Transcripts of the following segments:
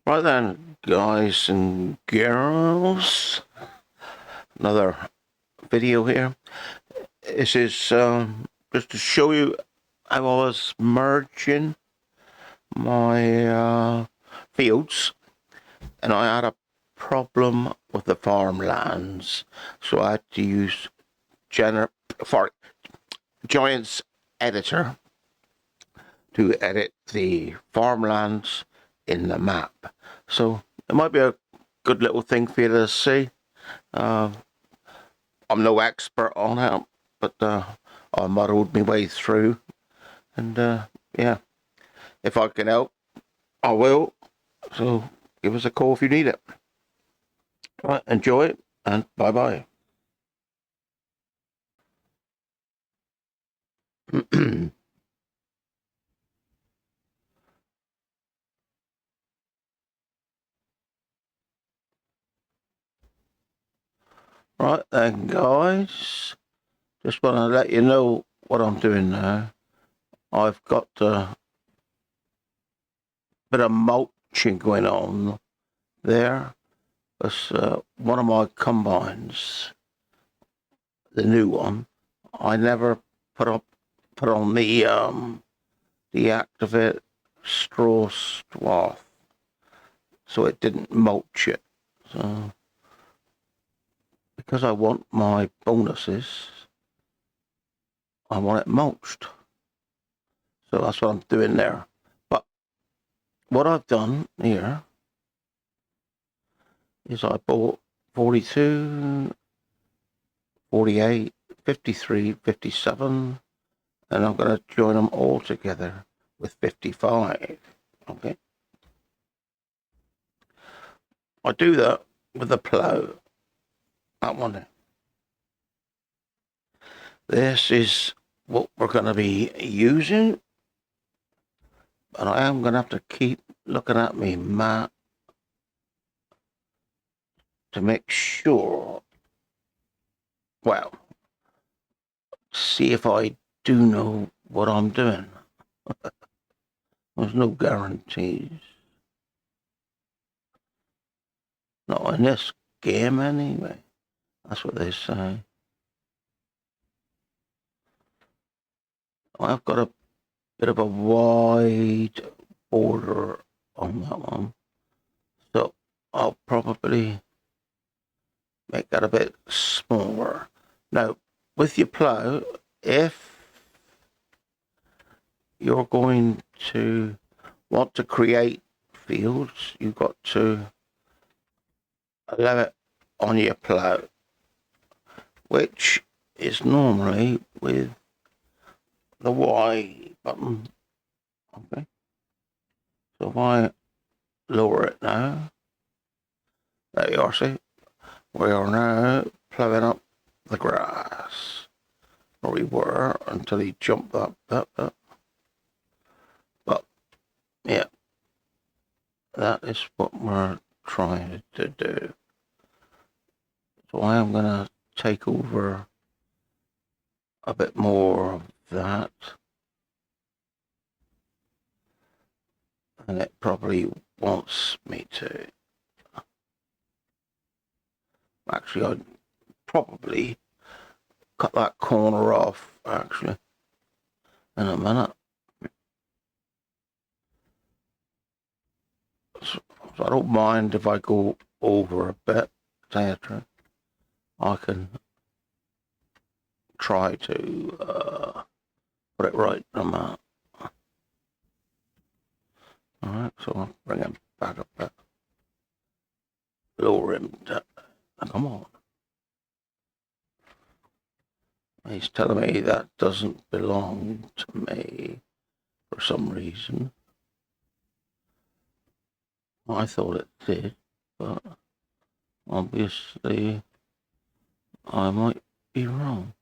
Right then, guys and girls, another video here. This is just to show you how I was merging my fields, and I had a problem with the farmlands, so I had to use Giant's editor to edit the farmlands in the map. So it might be a good little thing for you to see. I'm no expert on it, but I muddled my way through, and yeah, if I can help, I will. So give us a call if you need it. All right, enjoy it, and bye bye. Right then, guys, just want to let you know what I'm doing now. I've got a bit of mulching going on there. Because one of my combines, the new one, I never put on the activate straw swath, so it didn't mulch it. So because I want my bonuses, I want it mulched. So that's what I'm doing there. But what I've done here is I bought 42, 48, 53, 57, and I'm going to join them all together with 55. Okay. I do that with the plow. That one. This is what we're going to be using. And I am going to have to keep looking at me map to make sure. Well, see if I do know what I'm doing. There's no guarantees. Not in this game anyway. That's what they say. I've got a bit of a wide border on that one. So I'll probably make that a bit smaller. Now, with your plow, if you're going to want to create fields, you've got to allow it on your plow, which is normally with the Y button. Okay. So if I lower it now, there you are, see? We are now ploughing up the grass. Or we were until he jumped up. But yeah, that is what we're trying to do. So I am going to take over a bit more of that. And it probably wants me to. Actually, I'd probably cut that corner off, actually, in a minute. So I don't mind if I go over a bit, etc. I can try to put it right in a minute. Alright, so I'll bring him back a bit. Lower him down. Come on. He's telling me that doesn't belong to me for some reason. I thought it did, but obviously I might be wrong.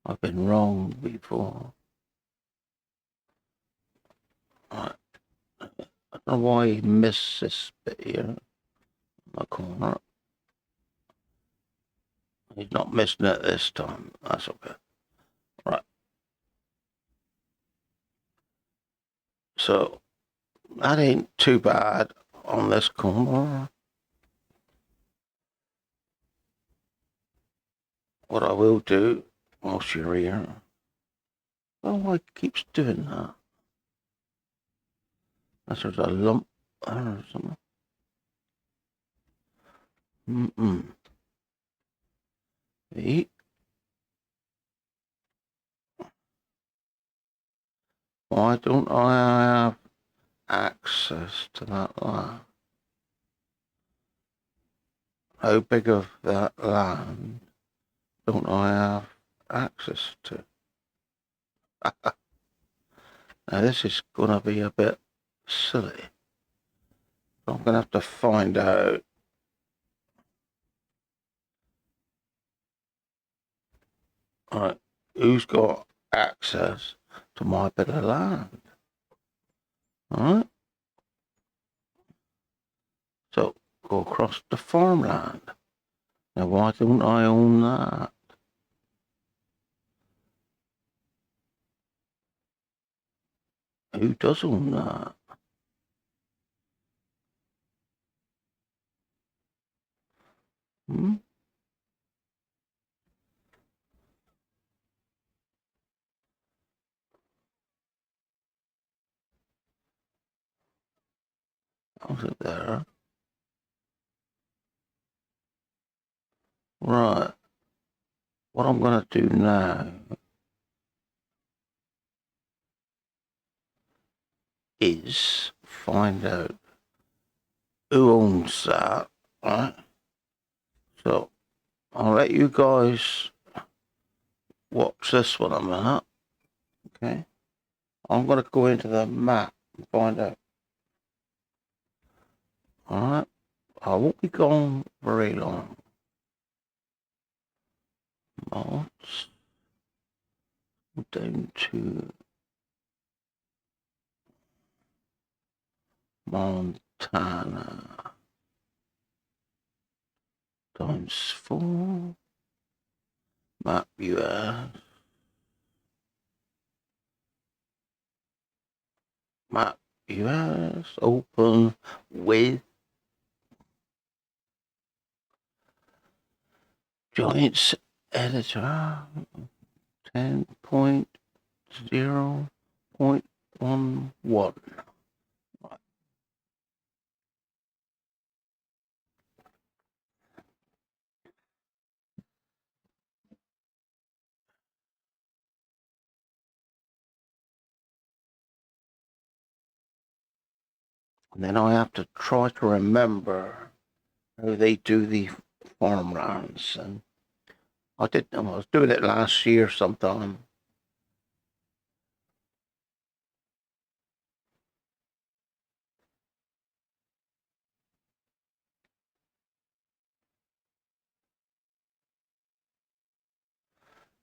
I've been wrong before. I don't know why he missed this bit here in the corner. He's not missing it this time. That's okay. Right. So that ain't too bad on this corner. What I will do whilst you're here. Oh, it keeps doing that. That's sort of a lump or something. Eat. Why don't I have access to that land? How big of that land don't I have access to? Now this is gonna be a bit silly. I'm gonna have to find out. Alright, who's got access to my bit of land? Alright. So go across the farmland. Now why don't I own that? Who does own that? Hmm? Was it there? Right. What I'm gonna do now is find out who owns that, right? So I'll let you guys watch this one a minute, okay? I'm gonna go into the map and find out. Alright, I won't be gone very long. Mods, down to Montana, times 4, map US, map US, open with joints editor, 10.0.11. And then I have to try to remember how they do the farmlands. And I was doing it last year sometime.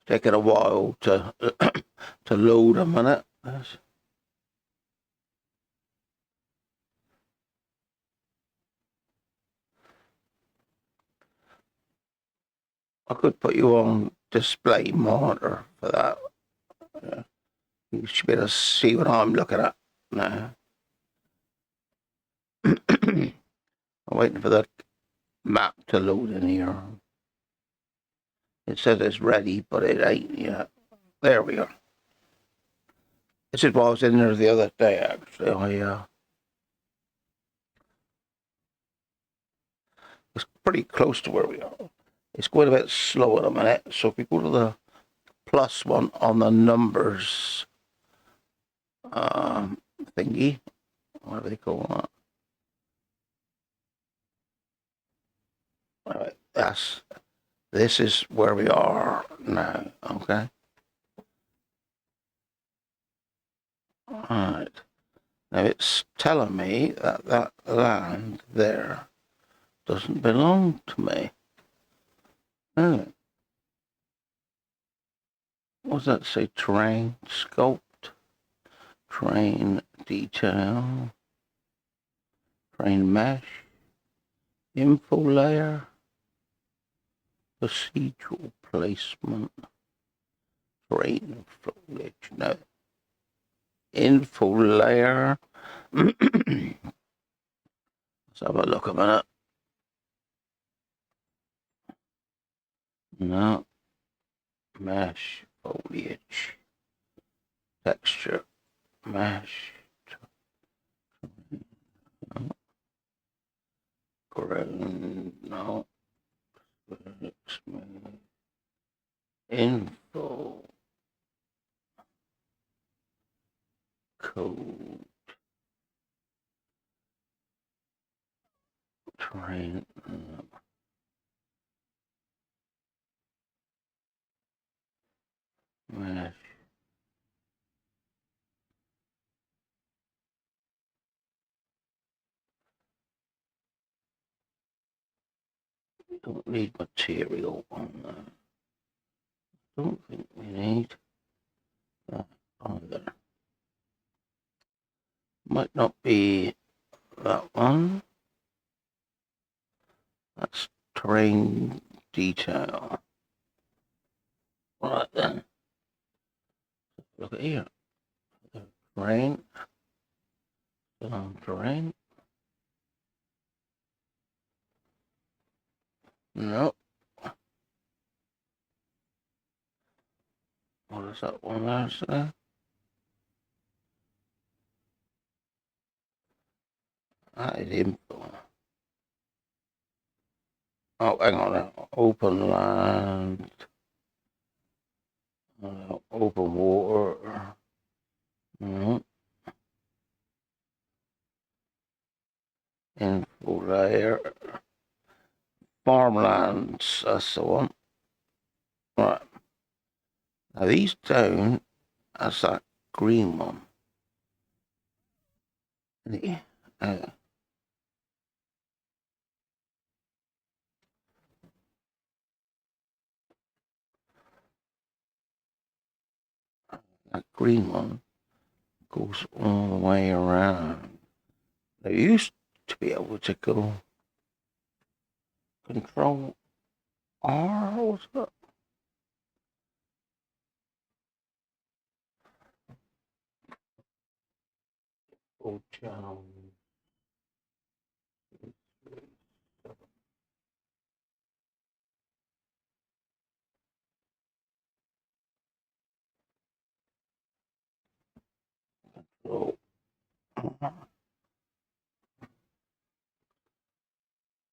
Taking a while to to load a minute. I could put you on display monitor for that. You should be able to see what I'm looking at now. I'm waiting for that map to load in here. It says it's ready, but it ain't yet. There we are. This is why I was in there the other day, actually. It's pretty close to where we are. It's going a bit slow at a minute, so if we go to the plus one on the numbers thingy, whatever they call that. All right, this is where we are now, okay? All right. Now it's telling me that that land there doesn't belong to me. Oh. What does that say? Terrain sculpt, terrain detail, terrain mesh, info layer, procedural placement, terrain foliage. No. Info layer, Let's have a look a minute. No. Mesh, foliage, texture, mesh, ground, no. Smooth. Info. Code. Terrain. Mesh. Don't need material on that. Don't think we need that either. Might not be that one. That's terrain detail. Right then. Look at here. Terrain. Still on terrain. No. What is that one there, sir? That is info. Oh, hang on now. Open land. Open water. No. Info layer. Farmlands. That's the one. Right. Now these down as that green one. Yeah. That green one goes all the way around. They used to be able to go Control R, what's that? Oh, channel. Control.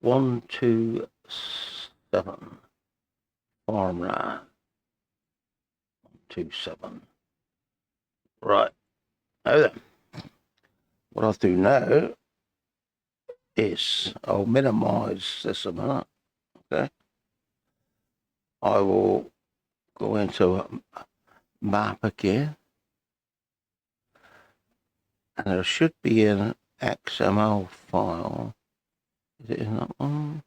127 farmland. 127. Right. Now then, what I'll do now is I'll minimize this a minute. Okay. I will go into a map again. And there should be an XML file. Is it in that one?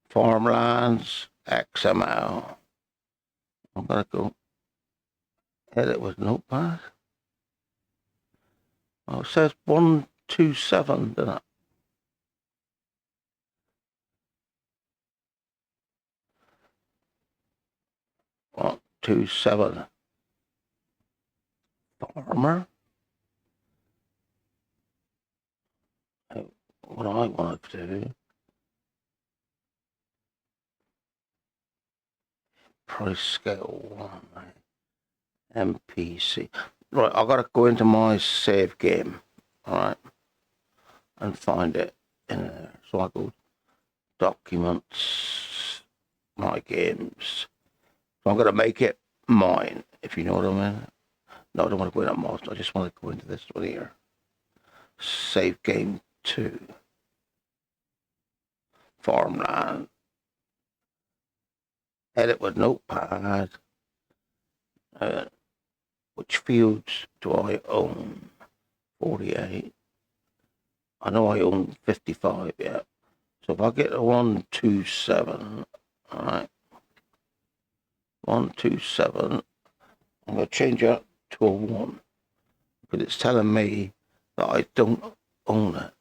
Farmlands XML. I'm gonna go edit with Notepad. Oh, it says 127, doesn't it? 127. Farmer. What I want to do. Price scale 1. MPC. Right, I've got to go into my save game. Alright. And find it in there. So I go documents, my games. So I'm going to make it mine, if you know what I mean. No, I don't want to go into mods. I just want to go into this one here. Save game 2. Farmland. Edit with Notepad. Which fields do I own? 48. I know I own 55, yeah. So if I get a 127, alright. 127, I'm going to change that to a 1. Because it's telling me that I don't own it.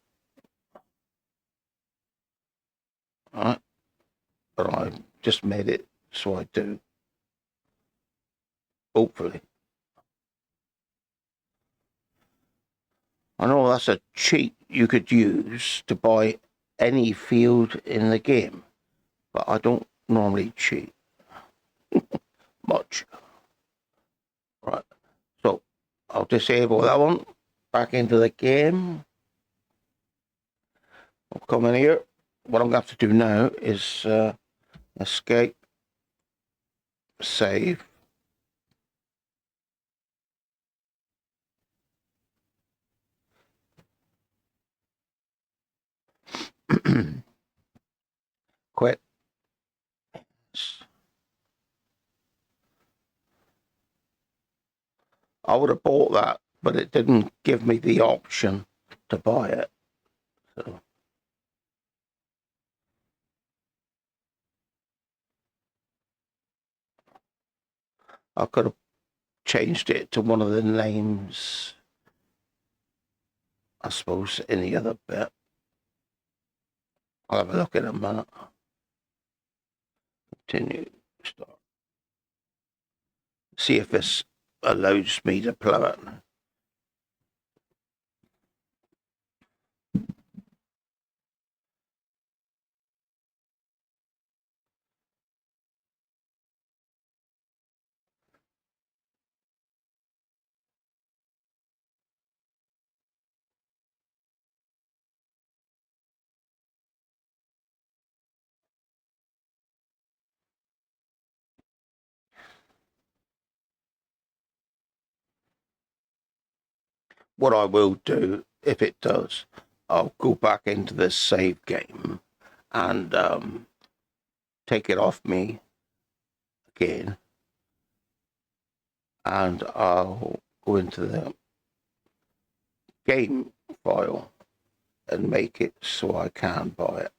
Alright. But I just made it so I do. Hopefully. I know that's a cheat you could use to buy any field in the game, but I don't normally cheat much. Right, so I'll disable that one. Back into the game. I'll come in here. What I'm going to have to do now is escape, save. Quit. I would have bought that, but it didn't give me the option to buy it. So I could have changed it to one of the names, I suppose, in the other bit. I'll have a look in a minute. Continue, start. See if this allows me to plow it. What I will do, if it does, I'll go back into this save game and take it off me again, and I'll go into the game file and make it so I can buy it.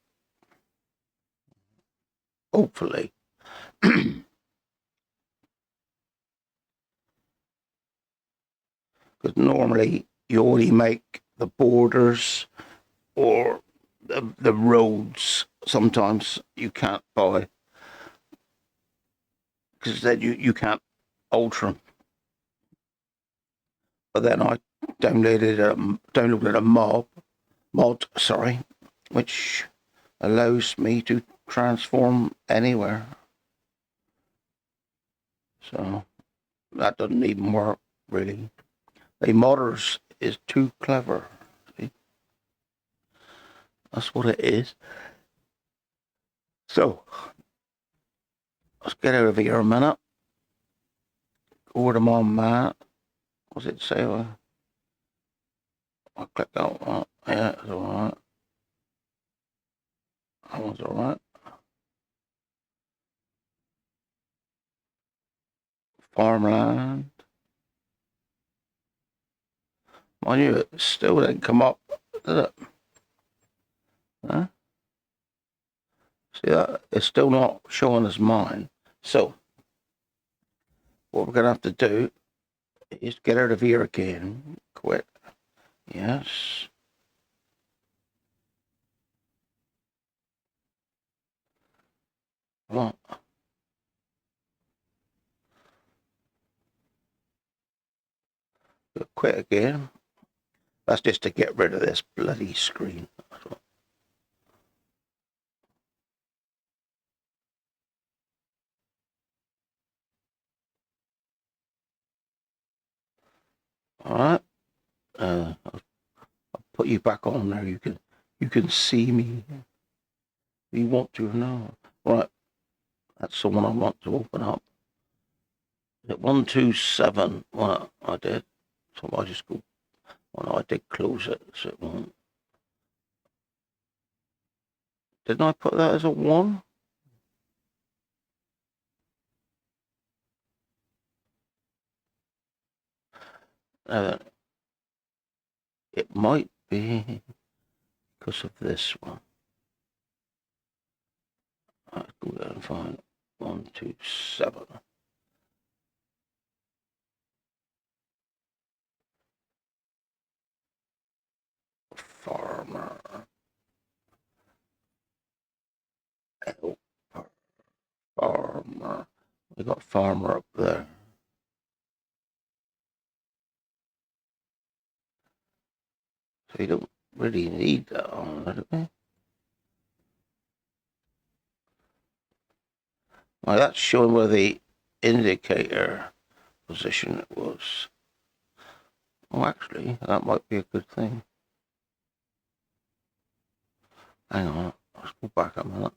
Hopefully. Because normally you only make the borders or the roads. Sometimes you can't buy because then you can't alter them. But then I downloaded a mod, sorry, which allows me to transform anywhere. So that doesn't even work really. The modders is too clever. See? That's what it is. So let's get out of here a minute. Over to my map. What's it say? I'll click that one. Yeah, it's alright. That one's alright. Farmland. Mind you, it still didn't come up, did it? Huh? See that? It's still not showing as mine. So, what we're going to have to do is get out of here again. Quit. Yes. Come on. Quit again. That's just to get rid of this bloody screen. All right. I'll put you back on there. You can see me. If you want to or not. Right. That's the one I want to open up. Is it 127? Well, I did. So I just go. Well, no, I did close it, so it won't. Didn't I put that as a 1? It might be because of this one. Let's go down and find 127. Farmer. Oh, farmer. We got farmer up there. They don't really need that on, do they? Well, that's showing where the indicator position was. Oh, actually, that might be a good thing. Hang on, let's go back a minute.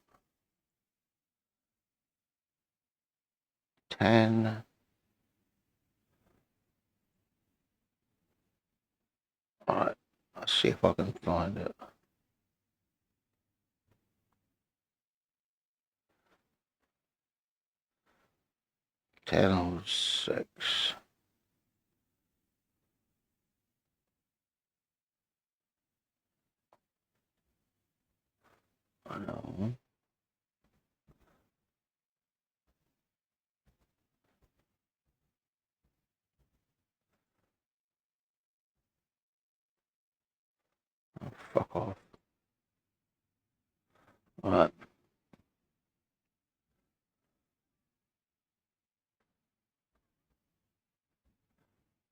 10. Alright, let's see if I can find it. 10:06. I know. Oh, fuck off. Alright.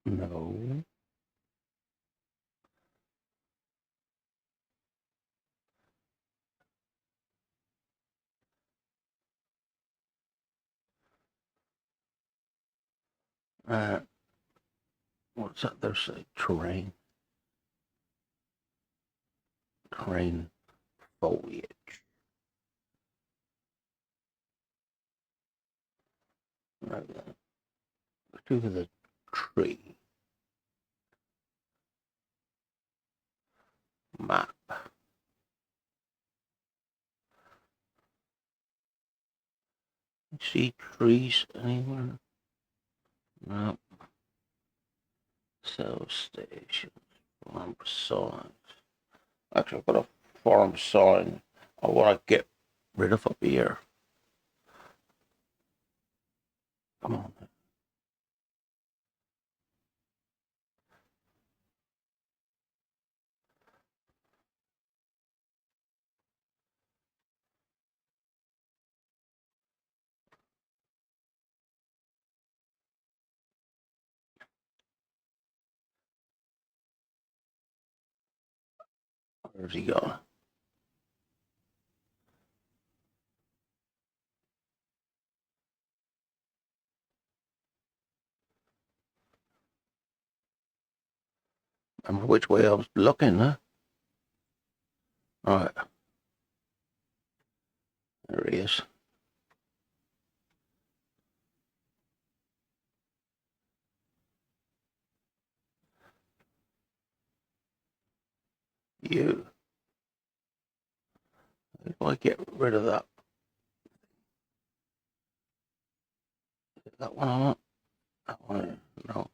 No. What's that there say? Terrain. Terrain foliage. No, let's do the tree. Map. See trees anywhere? No. Cell stations. Farm signs. Actually, I've got a farm sign I want to get rid of up here. Come on. Where's he gone? Remember which way I was looking, huh? Alright. There he is. You. How do I get rid of that? That one on it? That one? No.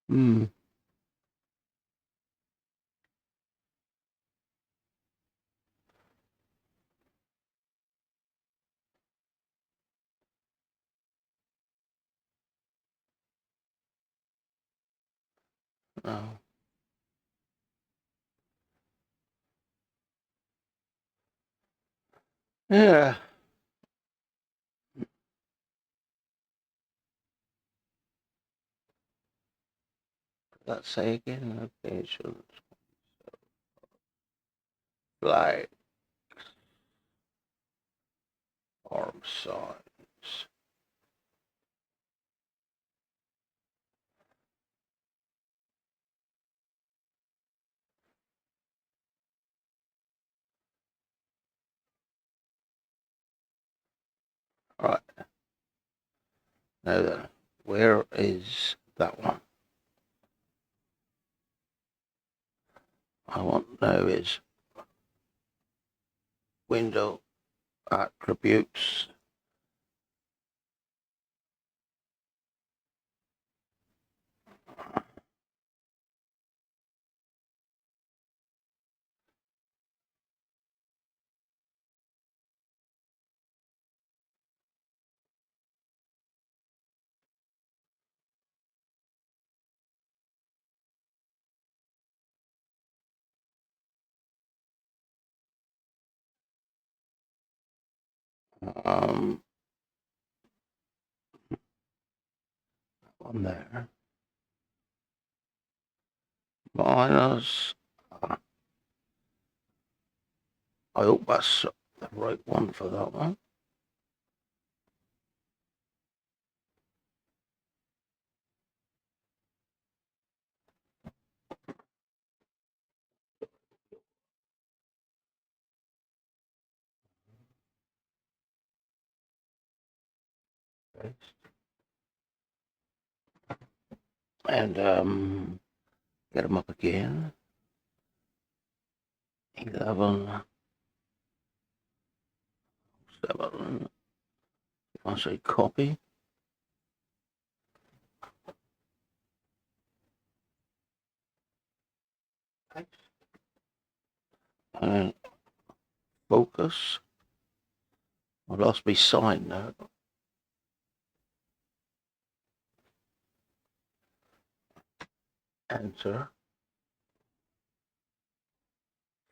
Hmm. No. Yeah. Let's say again. Locations. Flag. Arm signs. Alright. Now then, where is that one? I want now is window attributes. that one there. Minus, I hope that's the right one for that one. And get them up again. 11, 7. If I say copy, and focus. I lost my sign now. Enter.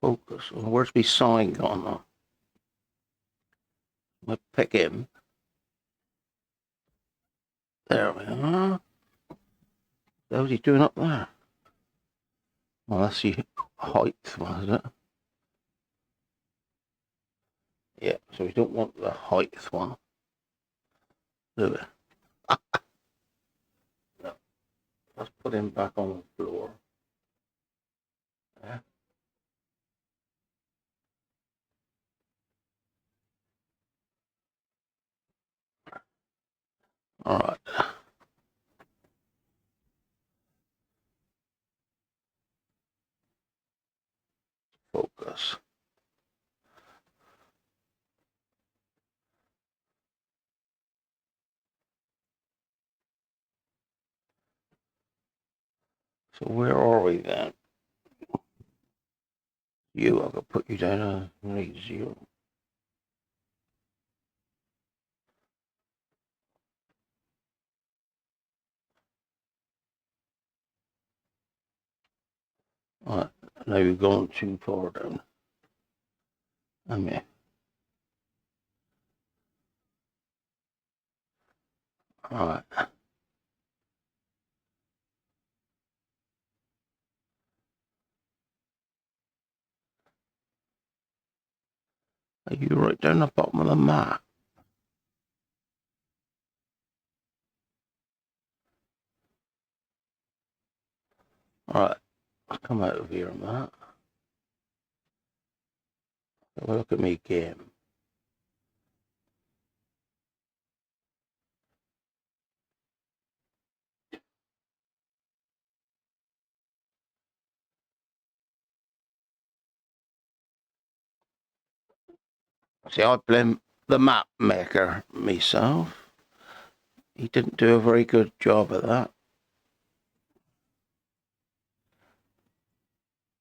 Focus. Well, where's my sign gone now? I'll pick him. There we are. How's he doing up there? Well, that's the height, wasn't it? Yeah, so we don't want the height one, do we? No. Let's put him back on the floor. Yeah. All right. Focus. So where are we then? You, I could put you down to 0. All right. Now you're going too far down. I mean, all right. Are you right down the bottom of the map? All right. I'll come out of here a minute. Have a look at me game. See, I blame the map maker myself. He didn't do a very good job of that.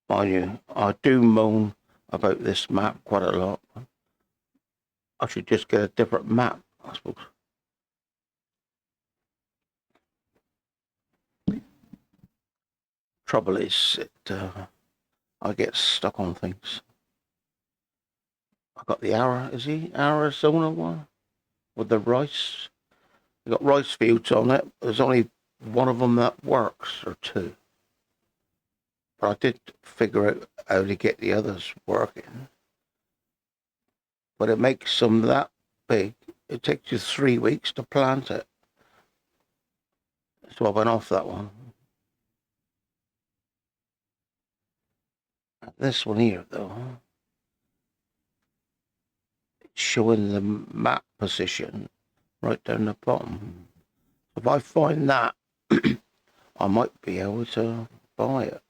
Mind you, I do moan about this map quite a lot. I should just get a different map, I suppose. Trouble is, I get stuck on things. I got the Arizona one with the rice. You got rice fields on it. There's only one of them that works, or two. But I did figure out how to get the others working. But it makes them that big. It takes you 3 weeks to plant it. So I went off that one. This one here, though, it's showing the map position right down the bottom. If I find that, I might be able to buy it.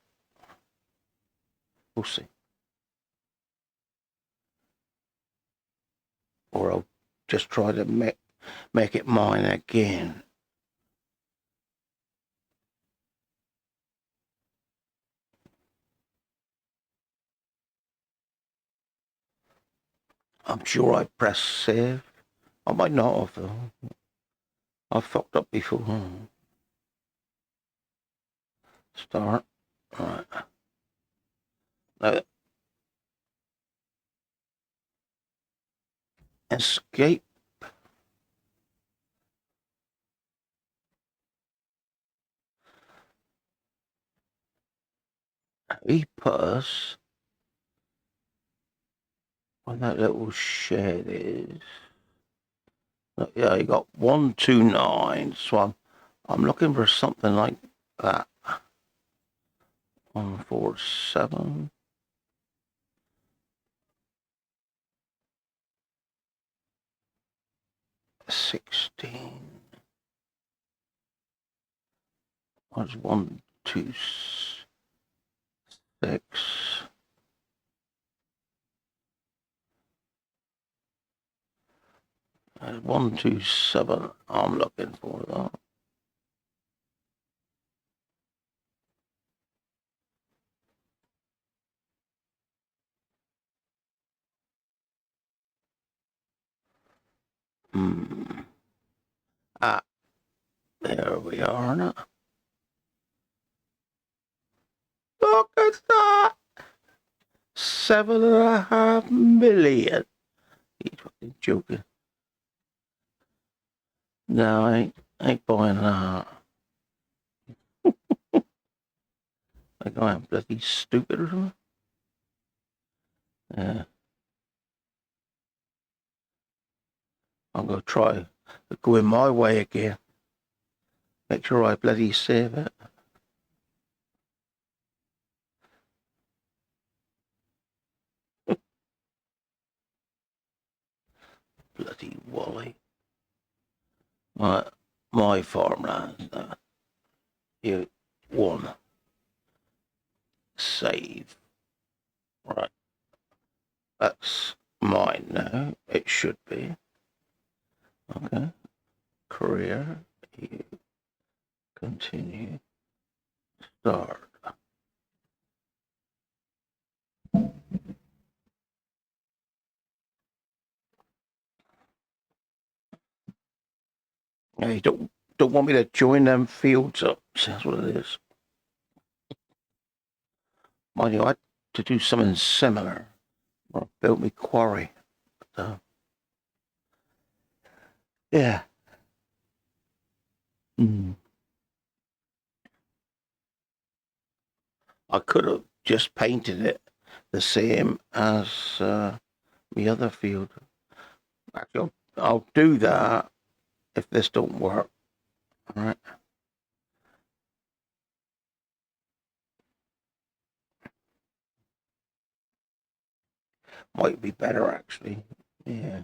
We'll see. Or I'll just try to make it mine again. I'm sure I pressed save. I might not have, though. I've fucked up before. Start. Right. Now, escape. He put us where that little shed is. Yeah, he got 129. So I'm looking for something like that. 147. 16. What's 126? 127. I'm looking for that. Ah, there we are now. Look at that! 7.5 million. He's fucking joking. No, I ain't buying that. Like I am bloody stupid or something. Yeah. I'm gonna try going my way again. Make sure I bloody save it. Bloody Wally. My farmland. You won. Save. Right. That's mine now. It should be. Okay. Career. You continue. Start. Yeah, you don't want me to join them fields up. That's what it is. Mind you, I had to do something similar. I built me quarry. So, yeah. I could have just painted it the same as the other field. Actually, I'll do that if this don't work. All right. Might be better actually. Yeah.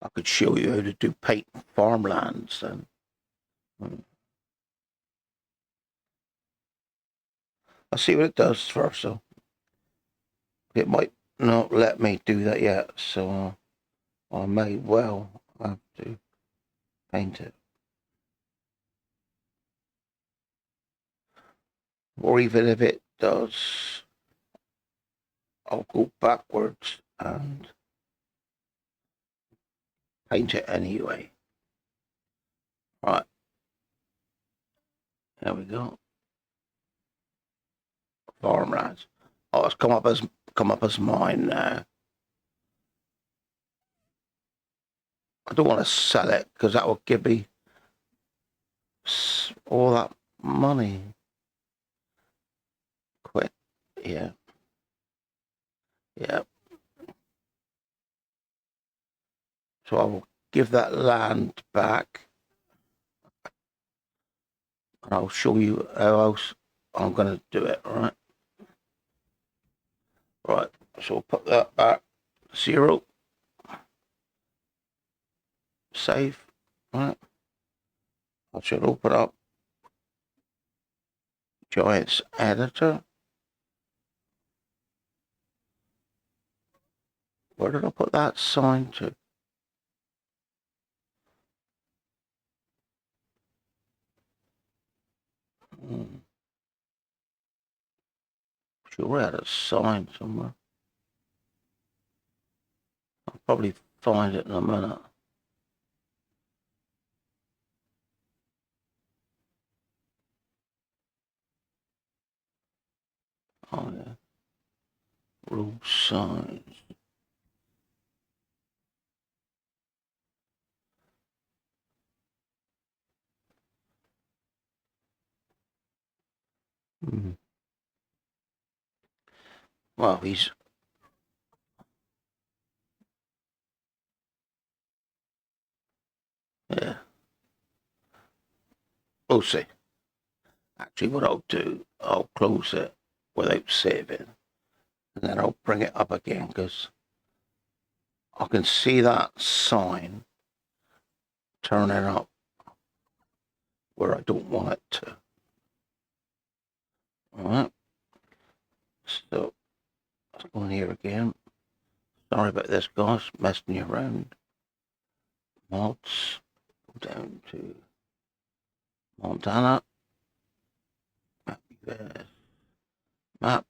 I could show you how to do paint farmlands then. I'll see what it does first. So it might not let me do that yet. So I may well have to paint it. Or even if it does, I'll go backwards and paint it anyway. Right, there we go. Farmlands. Oh, it's come up as mine now. I don't want to sell it because that will give me all that money. Quit. Yeah. Yeah. So I will give that land back. And I'll show you how else I'm going to do it, all right? Right, so I'll put that back. 0. Save. Right. I should open up Giants Editor. Where did I put that sign to? Sure, I had a sign somewhere. I'll probably find it in a minute. Oh yeah. Rule signs. Hmm. Well, he's yeah. We'll see. Actually, what I'll do, I'll close it without saving, and then I'll bring it up again because I can see that sign turning up where I don't want it to. All right. So let's go in here again. Sorry about this, guys. Messing you around. Mods. Go down to Montana. Map. Map.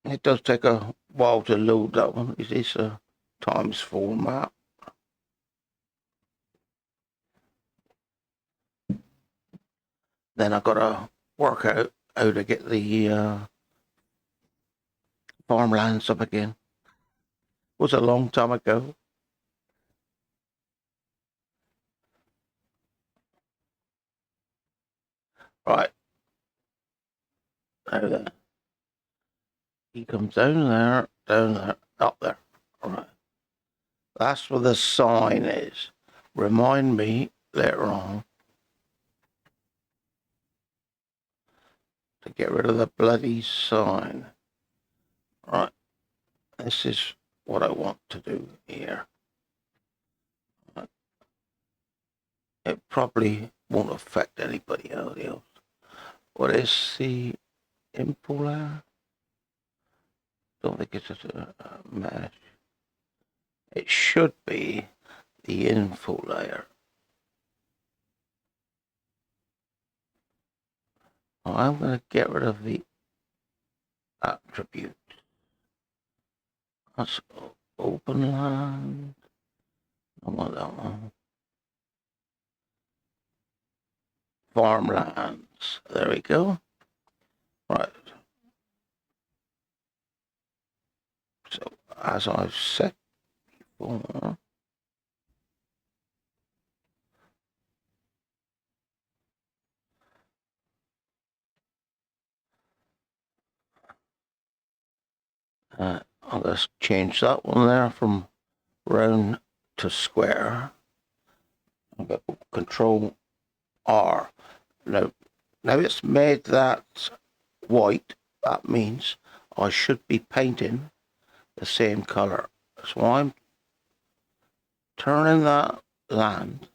It does take a while to load that one. Is this a ×4 map? Then I've got to work out how to get the farmlands up again. It was a long time ago. Right. Now then. He comes down there, up there. Right. That's where the sign is. Remind me later on to get rid of the bloody sign. Right. This is what I want to do here. Right. It probably won't affect anybody else. What is the info layer? Don't think it's a mesh. It should be the info layer. Well, I'm going to get rid of the attribute. That's open land. I want that one. Farmlands. There we go. Right. So as I've said before, I'll just change that one there from round to square. I've got Control R. Now it's made that white. That means I should be painting the same color. So I'm turning that land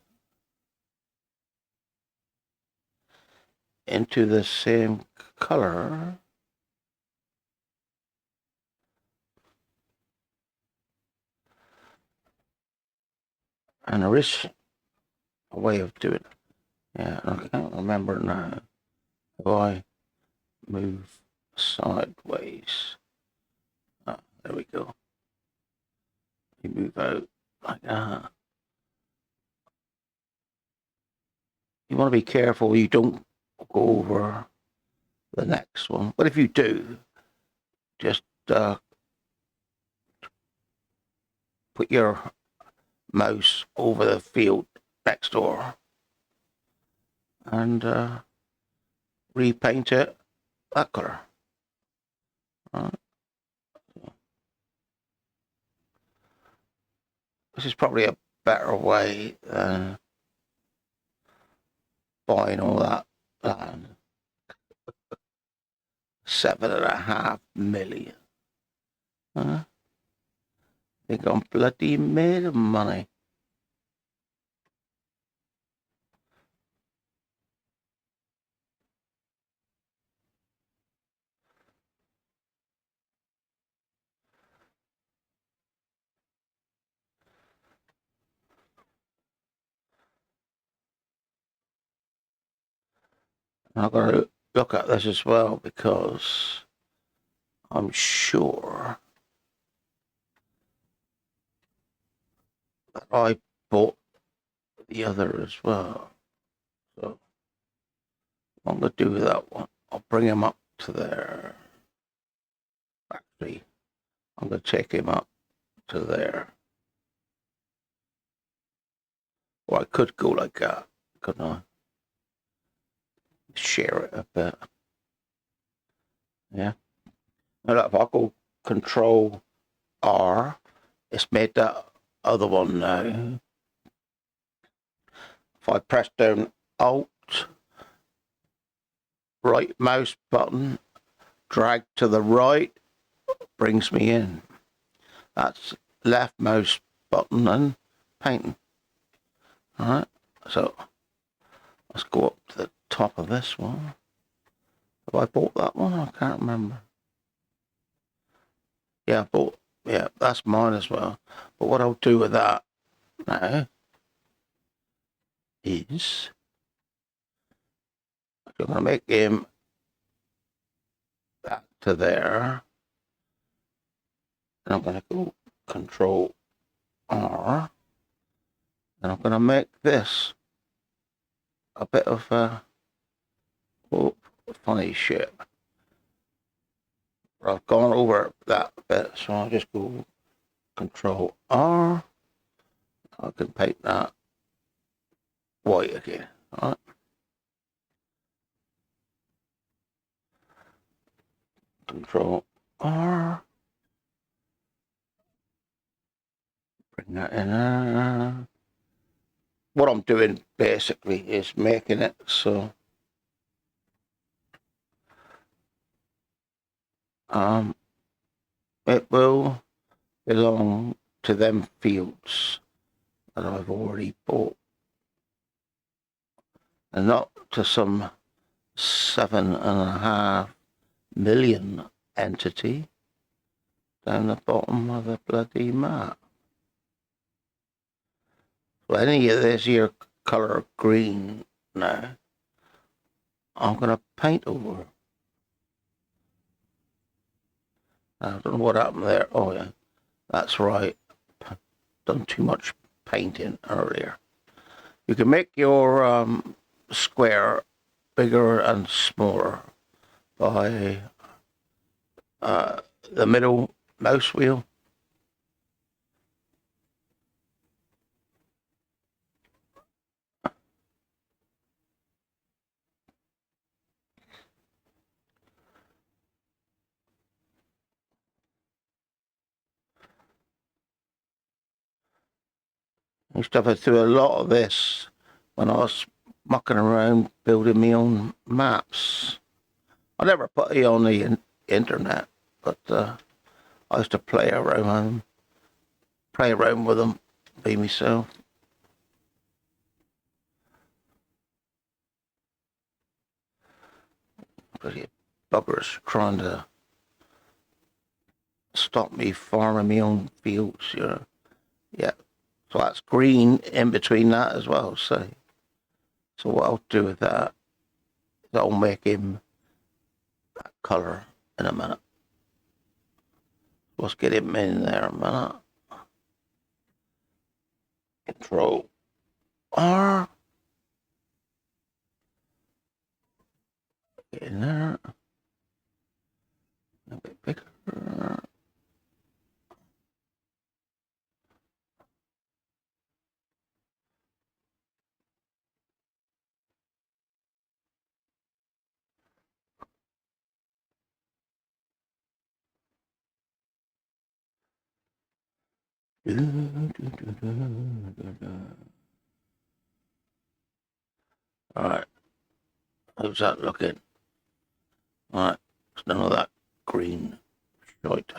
into the same color. And there is a way of doing it. Yeah, I can't remember now. If I move sideways. Oh, there we go. You move out like that. You want to be careful you don't go over the next one. But if you do, just put your mouse over the field next door and repaint it that color. Right. This is probably a better way than buying all that land. 7.5 million. Huh? They got bloody made of money. I've got to look at this as well, because I'm sure that I bought the other as well. So what I'm going to do with that one, I'll bring him up to there. Actually, I'm going to take him up to there. Or I could go like that, couldn't I? Share it a bit. Yeah. Now look, if I go Control R, it's made that other one now. If I press down Alt, right mouse button, drag to the right, brings me in. That's left mouse button and painting. Alright, so let's go up to the top of this one. Have I bought that one? I can't remember. Yeah, I bought, yeah, that's mine as well. But what I'll do with that now is I'm going to make him that to there. And I'm going to go Control R. And I'm going to make this a bit of a funny shape. I've gone over that bit, so I'll just go Control R. I can paint that white again. All right. Control R. Bring that in there. What I'm doing basically is making it so it will belong to them fields that I've already bought, and not to some 7.5 million entity down the bottom of the bloody map. So any of this here colour green now, I'm going to paint over. I don't know what happened there. Oh yeah, that's right. Done too much painting earlier. You can make your square bigger and smaller by the middle mouse wheel. I used to have to do a lot of this when I was mucking around building my own maps. I never put it on the internet, but I used to play around with them by myself. Bloody buggers trying to stop me farming my own fields, you know. Yeah, so that's green in between that as well, so what I'll do with that is I'll make him that colour in a minute. Let's get him in there a minute. Control R. Get in there. A bit bigger. Alright. How's that looking? Alright. It's none of that green shite.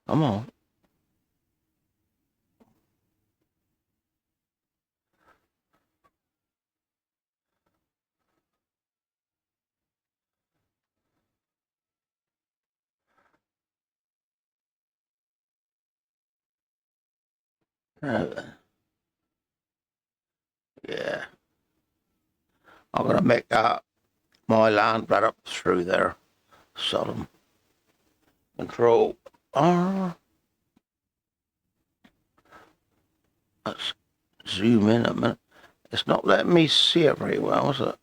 Come on. Now then. Yeah. I'm going to make my land right up through there. Sodom. Control R. Let's zoom in a minute. It's not letting me see it very well, is it?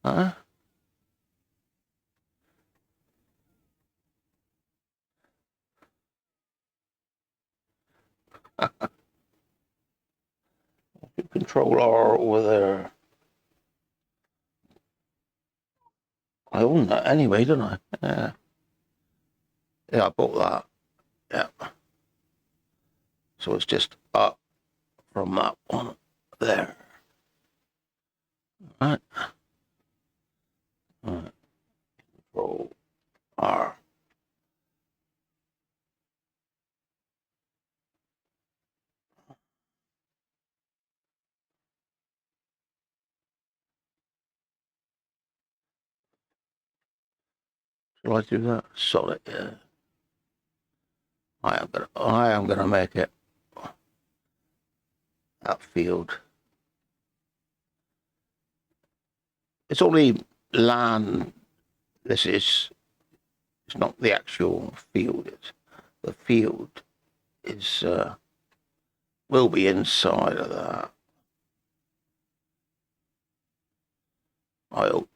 Huh? Control R over there. I own that anyway, don't I? Yeah. Yeah, I bought that. Yeah. So it's just up from that one there. Right. Right. Control R. Shall I do that? Solid, yeah. I am gonna make it that field. It's only land. It's not the actual field. It's the field is will be inside of that. I hope.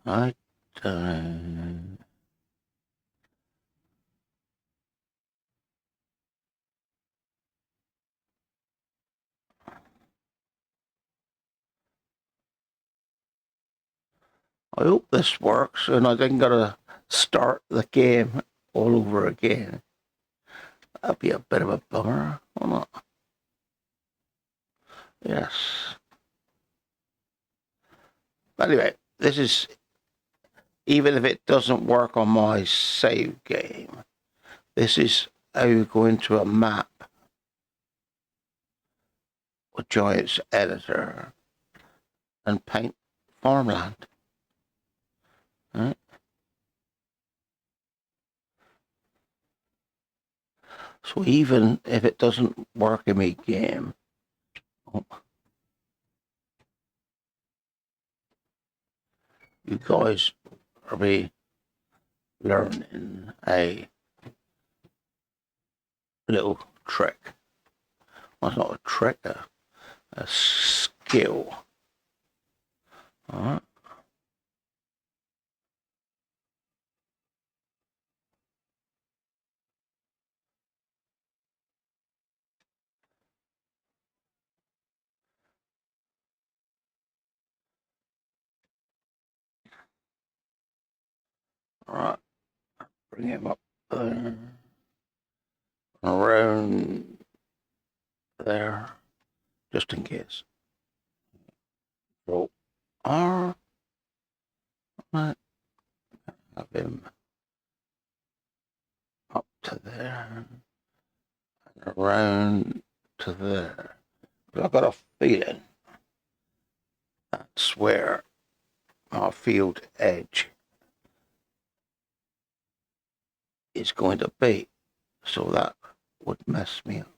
I I hope this works and I didn't gotta start the game all over again. That'd be a bit of a bummer, will not? Yes. Anyway, this is, even if it doesn't work on my save game, this is how you go into a map with Giants Editor and paint farmland. Right? So even if it doesn't work in my game, you guys will be learning a little trick. Well, it's not a trick, a skill. All right. All right. Bring him up there. Around there, just in case. Roll R. Right. Have him up to there and around to there. But I've got a feeling that's where our field edge is going to be. So that would mess me up.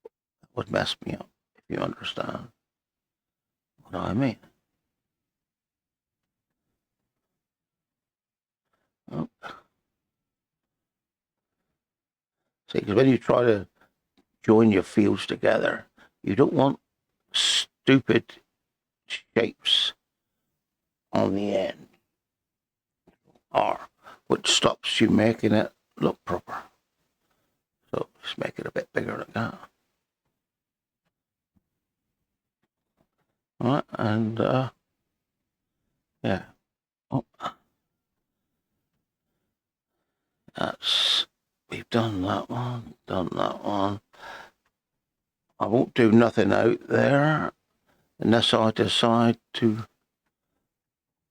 That would mess me up, if you understand what I mean. Oh. See, because when you try to join your fields together, you don't want stupid shapes on the end, or which stops you making it look proper. So just make it a bit bigger like that. All right, and yeah. Oh, we've done that one, done that one. I won't do nothing out there. unless I decide to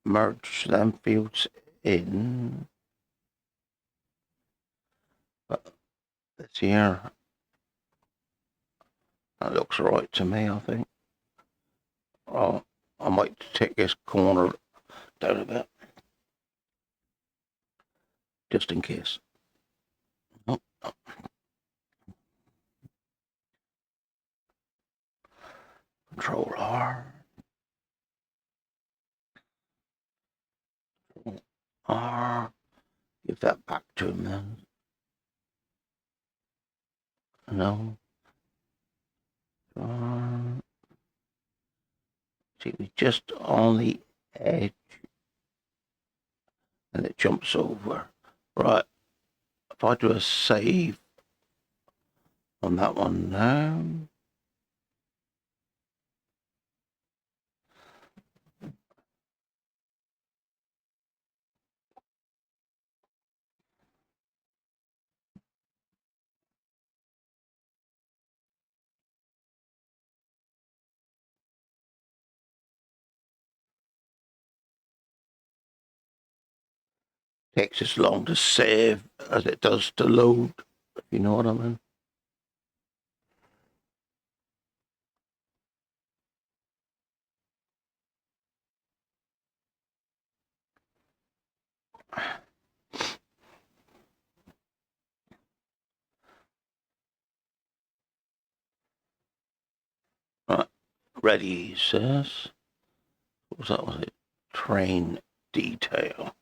merge them fields in. But this here, that looks right to me, I think. Oh, I might take this corner down a bit, just in case. Oh, oh. Control R. R. Give that back to him then. No. See, we just on the edge, and it jumps over. Right. If I do a save on that one now. Takes as long to save as it does to load, if you know what I mean. Right, ready, he says. What was that? Was it train detail?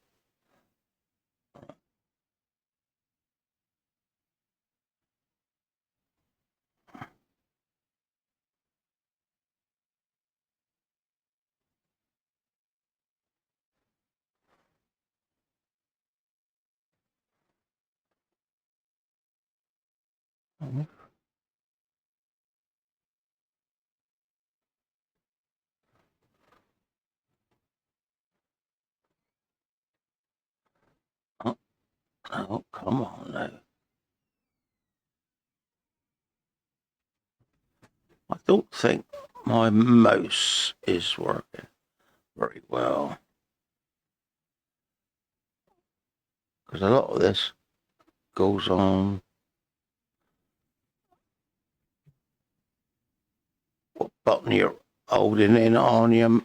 Oh, oh, come on now. I don't think my mouse is working very well, because a lot of this goes on. What button you're holding in on your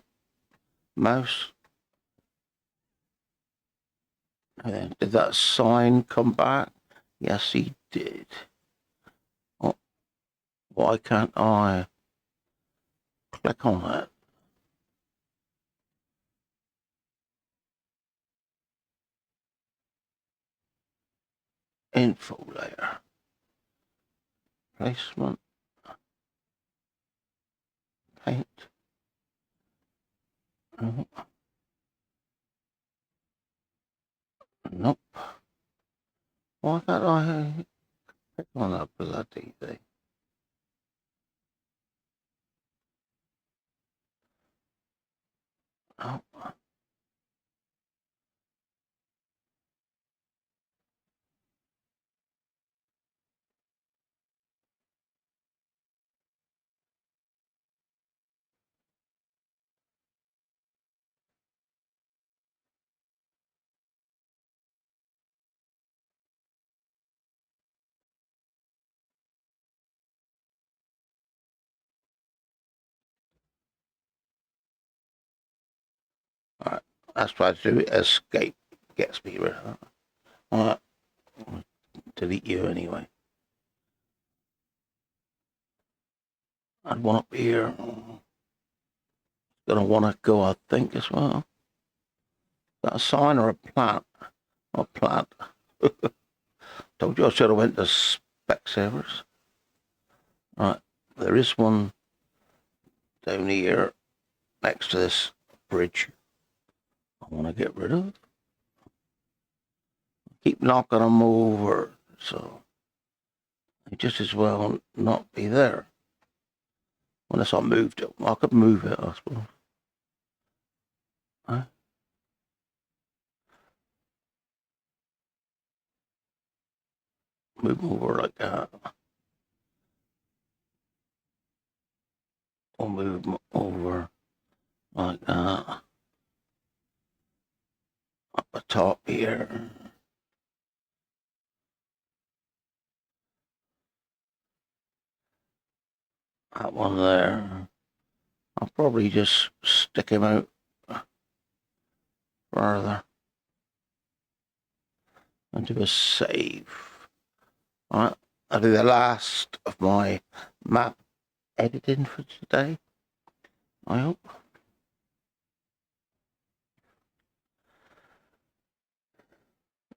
mouse? Did that sign come back? Yes, he did. Oh, why can't I click on it? Info layer. Placement. Paint. Nope. Why can't I click on that bloody thing? Oh. Alright, that's what I do. Escape gets me rid of that. Alright, delete you anyway. I'd one up here. Gonna want to go, I think, as well. Is that a sign or a plant? Not a plant. Told you I should have went to Specsavers. Right, there is one down here next to this bridge I want to get rid of. Keep knocking them over, so they just as well not be there. Unless I moved it. I could move it, I suppose. Huh? Move them over like that. I'll move them over like that. Up the top here. That one there. I'll probably just stick him out further and do a save. Alright, that'll be the last of my map editing for today, I hope.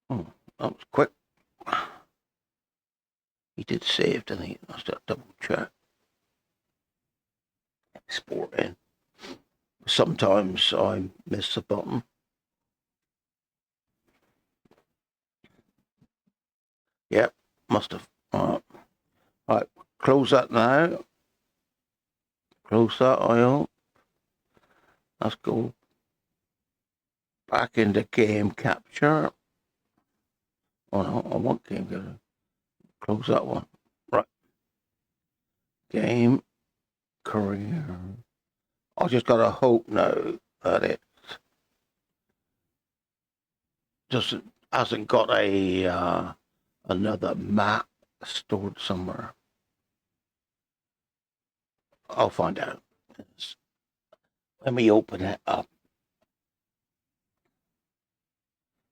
Oh, that was quick. He did save, didn't he? Let's just double check. Export in. Sometimes I miss the button. Yep, must have. Alright, close that now. Close that, I hope. Let's go back into game capture. Oh no, I want game capture. Close that one. Right. Game career. I just gotta hope now that it just hasn't got a another map stored somewhere. I'll find out. Let me open it up.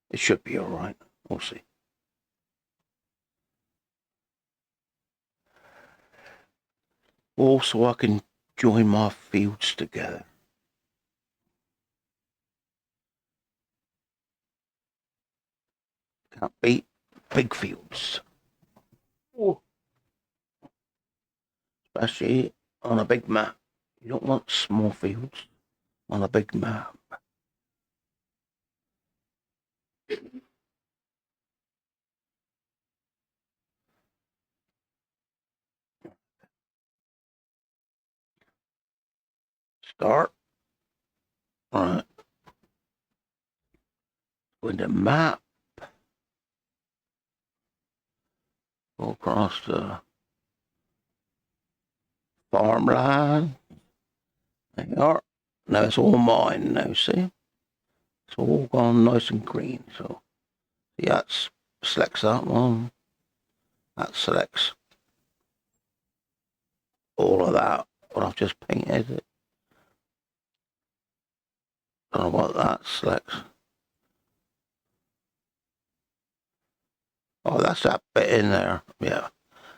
It should be all right. We'll see. Also, I can join my fields together. Can't beat big fields. Oh. Especially on a big map. You don't want small fields on a big map. Start. All right. Go into map. Go across the farmland. There you are. Now it's all mine now, see? It's all gone nice and green. So see, that selects that one. That selects all of that. What I've just painted it. Don't know what that selects. Oh, that's that bit in there. Yeah.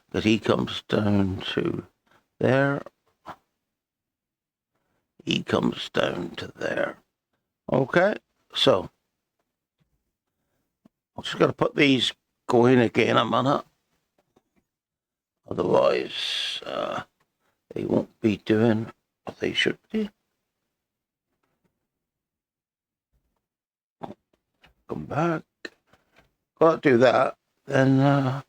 Because he comes down to there. He comes down to there. Okay. So I'm just going to put these going again a minute. Otherwise, they won't be doing what they should be. Come back. Got to do that. Then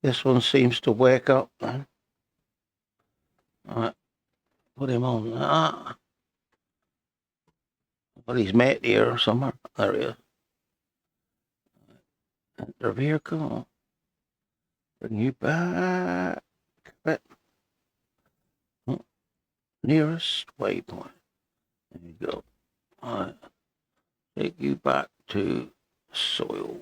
this one seems to wake up then. Alright. Put him on that. Put his mate here somewhere. There he is. Enter vehicle. Bring you back. Bit. Oh, nearest waypoint. There you go. Alright. Take you back to soil.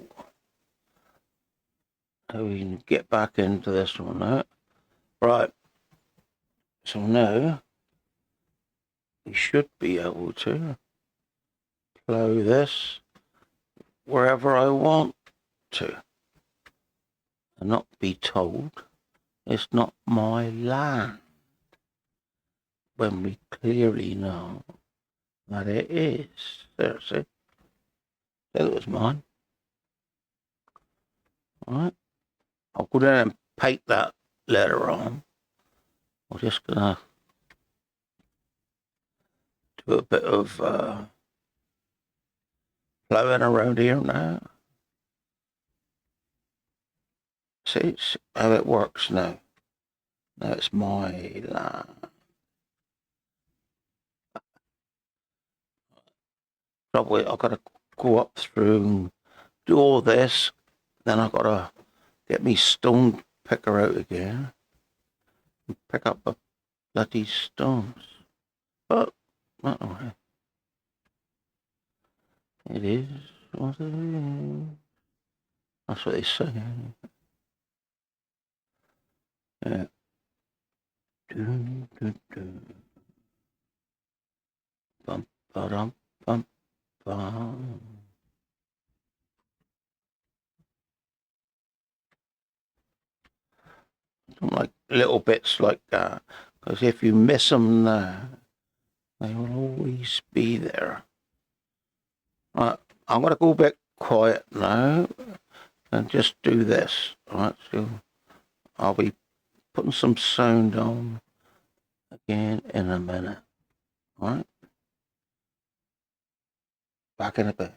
So we can get back into this one now. Right. So now we should be able to plow this wherever I want to and not be told it's not my land when we clearly know that it is. There, see? That was mine. Alright. I'll go down and paint that later on. I'm just gonna do a bit of plowing around here now. See how it works now. Now it's my land. Probably I've got to go up through and do all this. Then I've got to get me stone picker out again and pick up the bloody stones. But anyway, it is what it is. That's what they say. Yeah. Dun, dun, dun. Bum, ba-dum, bum, bum. Like little bits like that, because if you miss them there, they will always be there. Right, I'm going to go a bit quiet now and just do this. Right, so I'll be putting some sound on again in a minute. Right, back in a bit.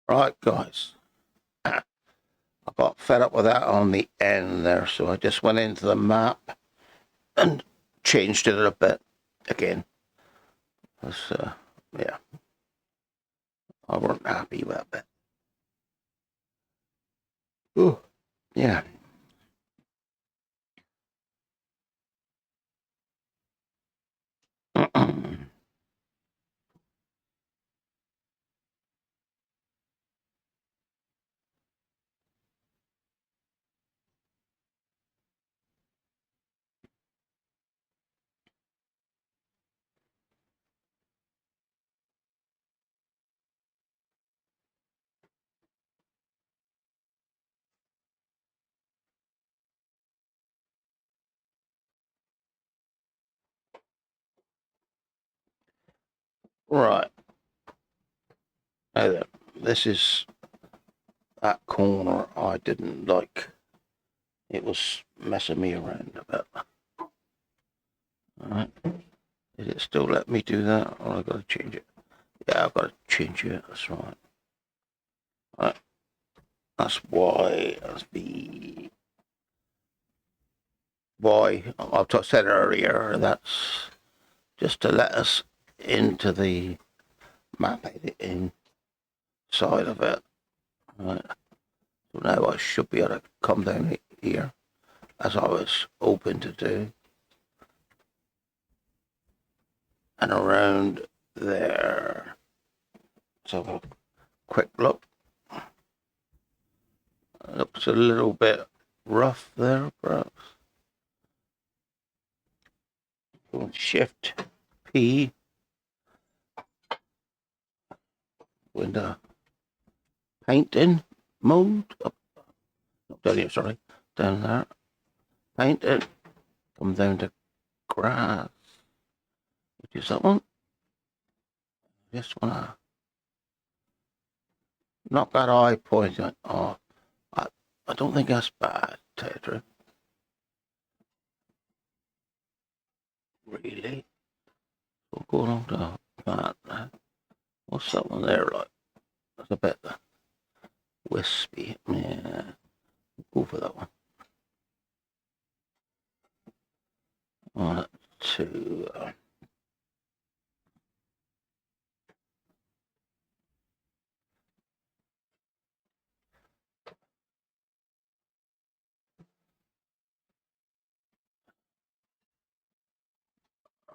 Right, guys. I got fed up with that on the end there, so I just went into the map and changed it a bit again. Yeah, I weren't happy with that. Oh, yeah. Right. Now then, this is that corner I didn't like. It was messing me around a bit. Alright. Did it still let me do that? Or I've got to change it? Yeah, I've got to change it. That's right. Alright. That's why. That's the why. I've said earlier, that's just to let us into the map editing side of it. Right. So now I should be able to come down here as I was hoping to do. And around there. Let's have a quick look. It looks a little bit rough there, perhaps. Shift P. Window painting mode. Up, not down here, sorry. Down there. Paint it. Come down to grass. Which is that one? Just wanna knock that eye point off. I don't think that's bad, Tetra. Really? What's going on to that? What's that one there like? That's a bit wispy. Yeah. Go for that one. 1, 2.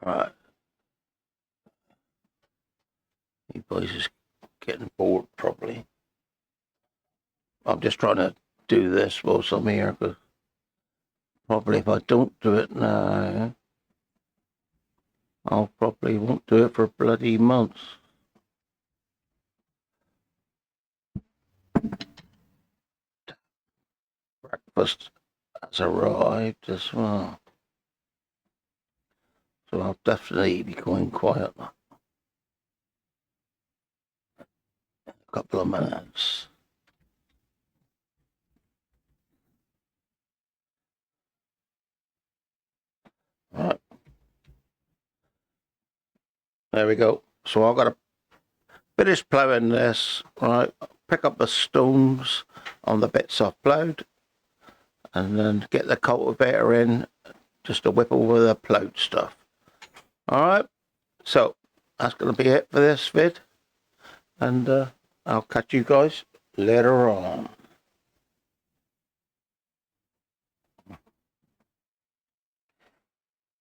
Right. You boys is getting bored probably. I'm just trying to do this whilst I'm here, because probably if I don't do it now, I'll probably won't do it for bloody months. Breakfast has arrived as well, so I'll definitely be going quiet in a couple of minutes. Right, there we go. So I've got to finish ploughing this, right, pick up the stones on the bits I've ploughed, and then get the cultivator in just to whip over the ploughed stuff. Alright, so that's going to be it for this vid, and I'll catch you guys later on.